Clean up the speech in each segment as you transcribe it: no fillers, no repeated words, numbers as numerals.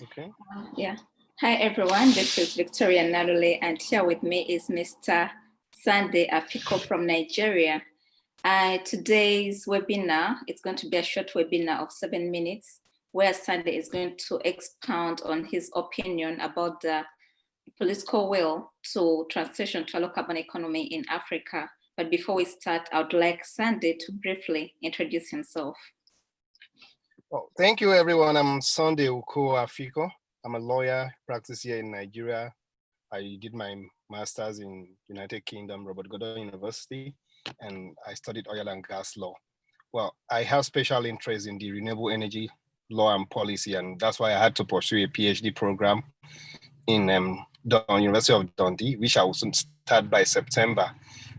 Okay. Yeah. Hi, everyone. This is Victoria Nalule, and here with me is Mr. Sunday Afiko from Nigeria. Today's webinar, it's going to be a short webinar of 7 minutes, where Sunday is going to expound on his opinion about the political will to transition to a low-carbon economy in Africa. But before we start, I would like Sunday to briefly introduce himself. Well, thank you, everyone. I'm Sunday Afiko. I'm a lawyer, practice here in Nigeria. I did my master's in United Kingdom, Robert Gordon University, and I studied oil and gas law. Well, I have special interest in the renewable energy law and policy, and that's why I had to pursue a PhD program in University of Dundee, which I will soon start by September.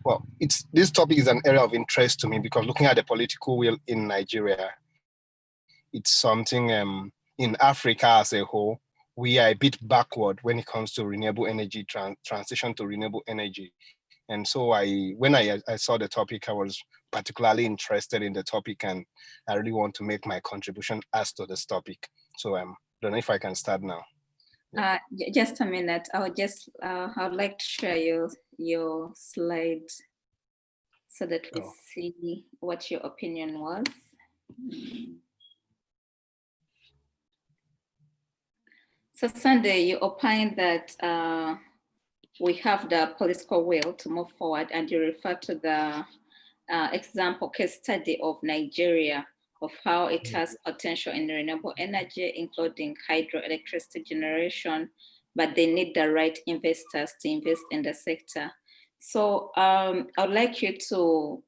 Well, this topic is an area of interest to me because looking at the political will in Nigeria, it's something in Africa as a whole, we are a bit backward when it comes to renewable energy, transition to renewable energy. And so when I saw the topic, I was particularly interested in the topic, and I really want to make my contribution as to this topic. So I don't know if I can start now. Just a minute. I would like to share your slide so that we see what your opinion was. So Sunday, you opined that we have the political will to move forward, and you refer to the example case study of Nigeria, of how it has potential in renewable energy, including hydroelectricity generation, but they need the right investors to invest in the sector. So I would like you to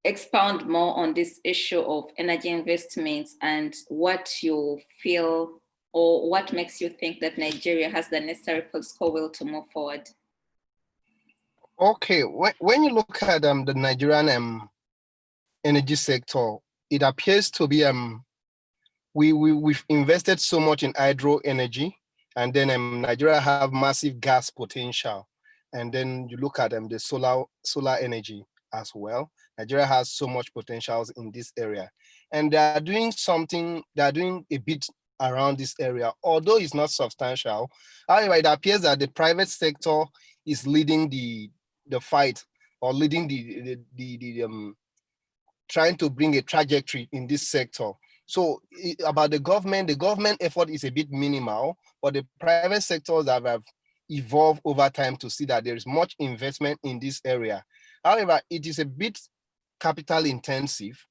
expound more on this issue of energy investments and what you feel or what makes you think that Nigeria has the necessary political will to move forward. Okay, when you look at the Nigerian energy sector, it appears to be we've invested so much in hydro energy, and then Nigeria have massive gas potential, and then you look at the solar energy as well. Nigeria has so much potentials in this area, and they are doing a bit around this area, although it's not substantial. However, it appears that the private sector is leading the fight, or leading the trying to bring a trajectory in this sector. So about the government effort is a bit minimal, but the private sectors have evolved over time to see that there is much investment in this area. However, it is a bit capital intensive.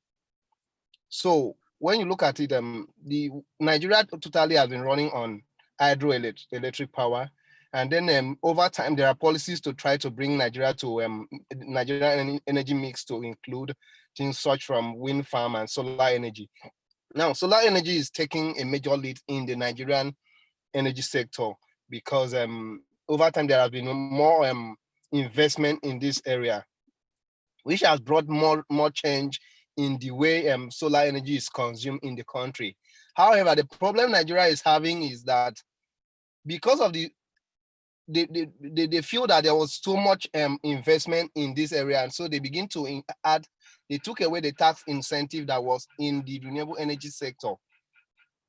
So when you look at it, the Nigeria totally has been running on hydroelectric power. And then over time, there are policies to try to bring Nigeria to Nigerian energy mix to include things such from wind farm and solar energy. Now, solar energy is taking a major lead in the Nigerian energy sector because over time there has been more investment in this area, which has brought more change in the way solar energy is consumed in the country. However, the problem Nigeria is having is that because of they feel that there was so much investment in this area, and so they begin to they took away the tax incentive that was in the renewable energy sector,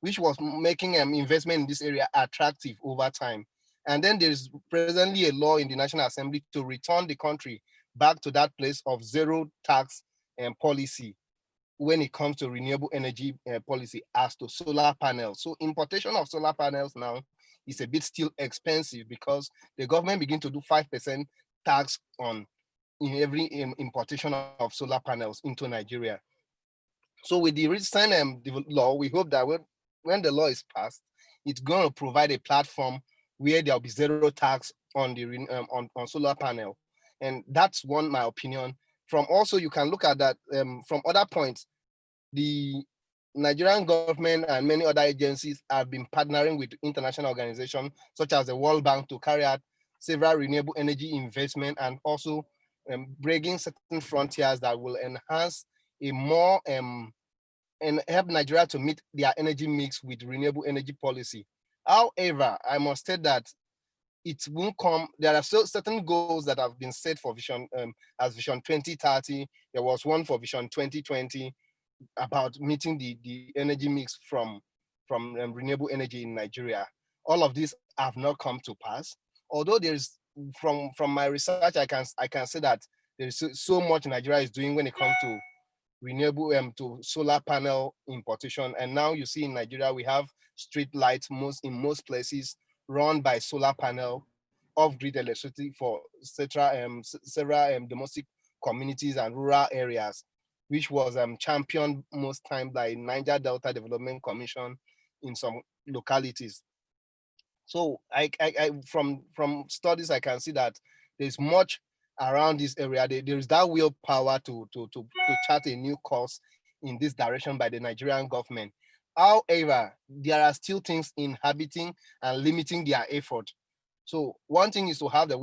which was making investment in this area attractive over time. And then there's presently a law in the National Assembly to return the country back to that place of zero tax policy when it comes to renewable energy policy as to solar panels. So importation of solar panels now is a bit still expensive because the government begin to do 5% tax on every importation of solar panels into Nigeria. So with the recent law, we hope that when the law is passed, it's going to provide a platform where there'll be zero tax on the on solar panel. And that's my opinion. From also, you can look at that from other points. The Nigerian government and many other agencies have been partnering with international organizations such as the World Bank to carry out several renewable energy investment, and also breaking certain frontiers that will enhance a more and help Nigeria to meet their energy mix with renewable energy policy. However, I must state that it won't come. There are certain goals that have been set for Vision 2030. There was one for Vision 2020 about meeting the energy mix from renewable energy in Nigeria. All of these have not come to pass. Although there's from my research, I can say that there's so much Nigeria is doing when it comes to renewable to solar panel importation. And now you see in Nigeria we have street lights in most places run by solar panel, off-grid electricity for several domestic communities and rural areas, which was championed most time by Niger Delta Development Commission in some localities. So from studies I can see that there's much around this area. There is that willpower to chart a new course in this direction by the Nigerian government. However, there are still things inhibiting and limiting their effort. So one thing is to have the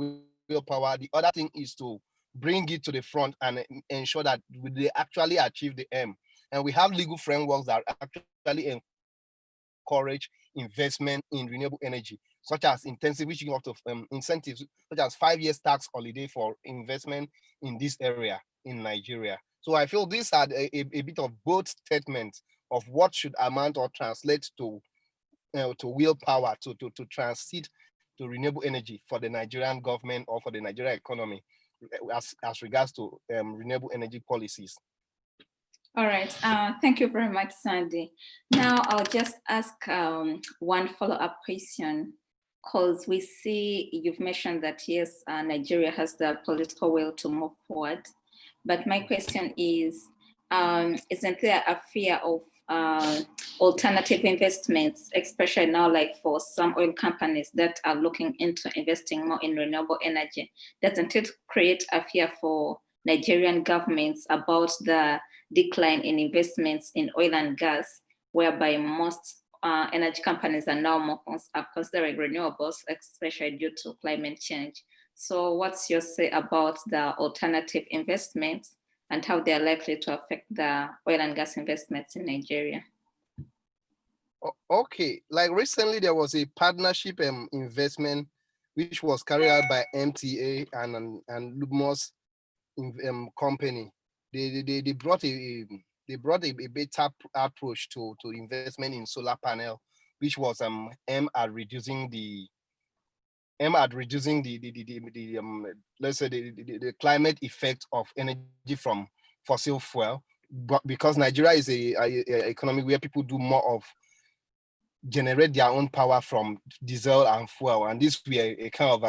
willpower. The other thing is to bring it to the front and ensure that they actually achieve the aim. And we have legal frameworks that actually encourage investment in renewable energy, such as intensive, which give up to incentives, such as 5 years tax holiday for investment in this area in Nigeria. So I feel these are a bit of both statements of what should amount or translate to willpower to transit to renewable energy for the Nigerian government or for the Nigerian economy as regards to renewable energy policies. All right. Thank you very much, Sandy. Now I'll just ask one follow-up question, because we see you've mentioned that yes, Nigeria has the political will to move forward. But my question is, isn't there a fear of alternative investments, especially now, like for some oil companies that are looking into investing more in renewable energy? Doesn't it create a fear for Nigerian governments about the decline in investments in oil and gas, whereby most energy companies are now considering renewables, especially due to climate change? So what's your say about the alternative investments and how they're likely to affect the oil and gas investments in Nigeria? Okay, like recently there was a partnership investment which was carried out by MTA and Lumos company. They brought a better approach to investment in solar panel, which was aimed at reducing the let's say the climate effect of energy from fossil fuel. But because Nigeria is a economy where people do more of generate their own power from diesel and fuel, and this will be a kind of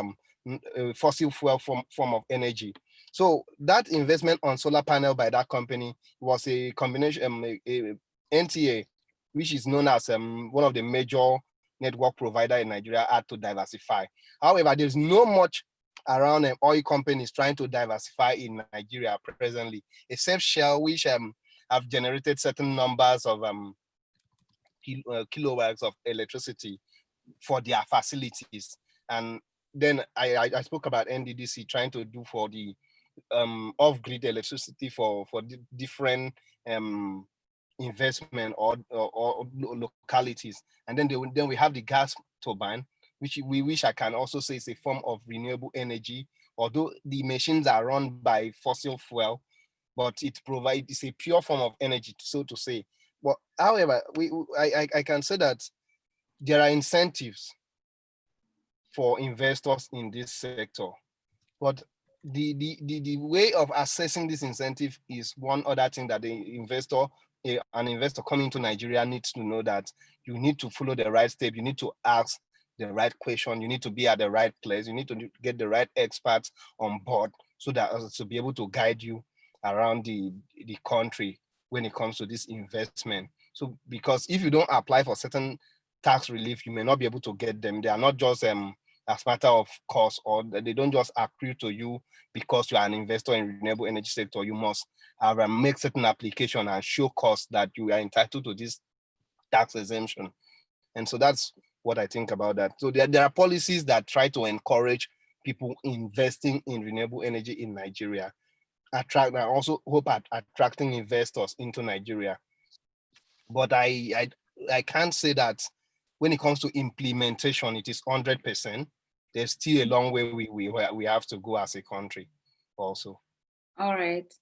a fossil fuel form of energy. So that investment on solar panel by that company was a combination, a NTA, which is known as one of the major network provider in Nigeria, had to diversify. However, there's no much around oil companies trying to diversify in Nigeria presently, except Shell, which have generated certain numbers of kilowatts of electricity for their facilities. And then I spoke about NDDC trying to do for the off-grid electricity for different investment or localities. And then we have the gas turbine, which I can also say is a form of renewable energy, although the machines are run by fossil fuel, but it's a pure form of energy, so to say. But however, I can say that there are incentives for investors in this sector, but the way of assessing this incentive is one other thing that an investor coming to Nigeria needs to know, that you need to follow the right step, you need to ask the right question, you need to be at the right place, you need to get the right experts on board so that to be able to guide you around the country when it comes to this investment. So because if you don't apply for certain tax relief, you may not be able to get them. They are not just as matter of course, or they don't just accrue to you because you are an investor in renewable energy sector. You must make certain application and show costs that you are entitled to this tax exemption. And so that's what I think about that. So there are policies that try to encourage people investing in renewable energy in Nigeria. I also hope at attracting investors into Nigeria. But I can't say that when it comes to implementation, it is 100%. There's still a long way we have to go as a country also. All right.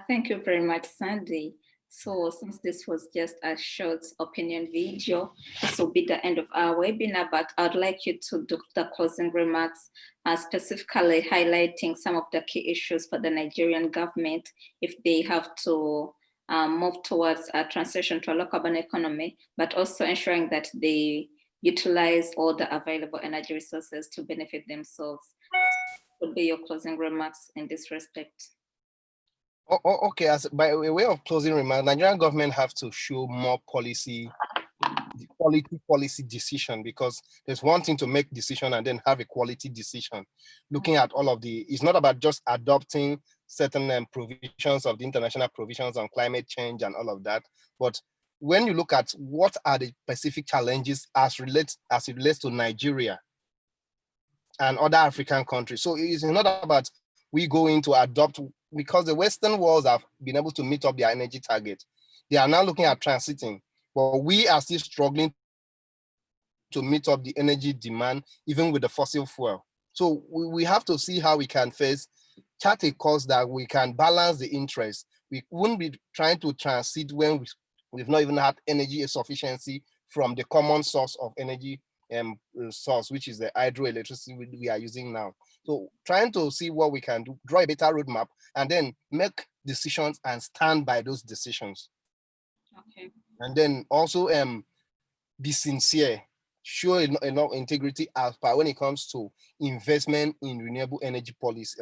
Thank you very much, Sandy. So since this was just a short opinion video, this will be the end of our webinar, but I'd like you to do the closing remarks, specifically highlighting some of the key issues for the Nigerian government if they have to move towards a transition to a low carbon economy, but also ensuring that they utilize all the available energy resources to benefit themselves. What would be your closing remarks in this respect? Okay, as by way of closing remarks, Nigerian government have to show more quality policy decision, because there's one thing to make decision and then have a quality decision. Looking at all of it's not about just adopting certain provisions of the international provisions on climate change and all of that, but when you look at what are the specific challenges as it relates to Nigeria and other African countries. So it's not about we going to adopt, because the Western worlds have been able to meet up their energy target. They are now looking at transiting, but we are still struggling to meet up the energy demand, even with the fossil fuel. So we have to see how we can first chart a course that we can balance the interest. We wouldn't be trying to transit when we've not even had energy sufficiency from the common source of energy source, which is the hydroelectricity we are using now. So trying to see what we can do, draw a better roadmap, and then make decisions and stand by those decisions. Okay. And then also be sincere, show enough integrity as per when it comes to investment in renewable energy policy,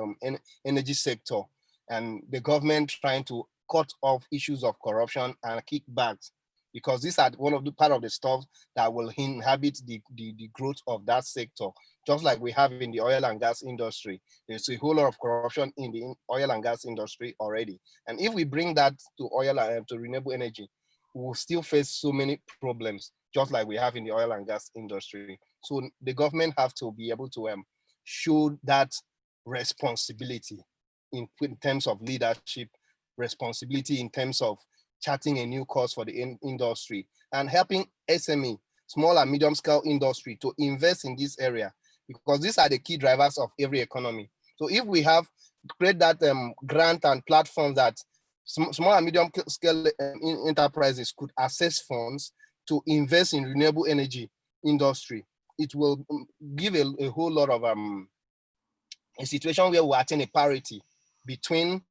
energy sector, and the government trying to cut off issues of corruption and kickbacks, because these are one of the part of the stuff that will inhibit the growth of that sector. Just like we have in the oil and gas industry, there's a whole lot of corruption in the oil and gas industry already. And if we bring that to oil and to renewable energy, we will still face so many problems, just like we have in the oil and gas industry. So the government have to be able to show that responsibility in terms of leadership, responsibility in terms of charting a new course for the industry, and helping SME, small and medium scale industry, to invest in this area, because these are the key drivers of every economy. So if we have create that grant and platform that small and medium scale enterprises could access funds to invest in renewable energy industry, it will give a whole lot of a situation where we're attain a parity between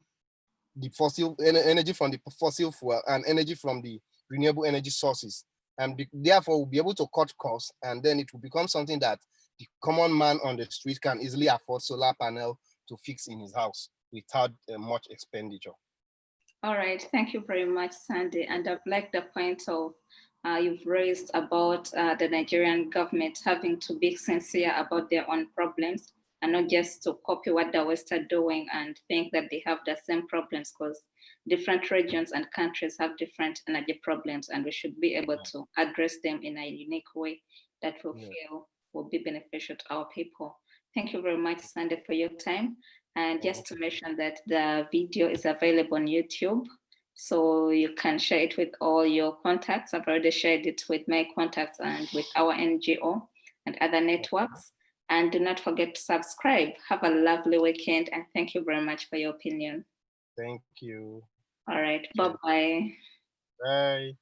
the fossil energy from the fossil fuel and energy from the renewable energy sources. And therefore we'll be able to cut costs, and then it will become something that the common man on the street can easily afford solar panel to fix in his house without much expenditure. All right, thank you very much, Sunday. And I've liked the point of you've raised about the Nigerian government having to be sincere about their own problems and not just to copy what the West are doing and think that they have the same problems, because different regions and countries have different energy problems, and we should be able to address them in a unique way that we feel will be beneficial to our people. Thank you very much, Sunday, for your time. And just to mention that the video is available on YouTube, so you can share it with all your contacts. I've already shared it with my contacts and with our NGO and other networks. And do not forget to subscribe. Have a lovely weekend, and thank you very much for your opinion. Thank you. All right, bye-bye. Bye.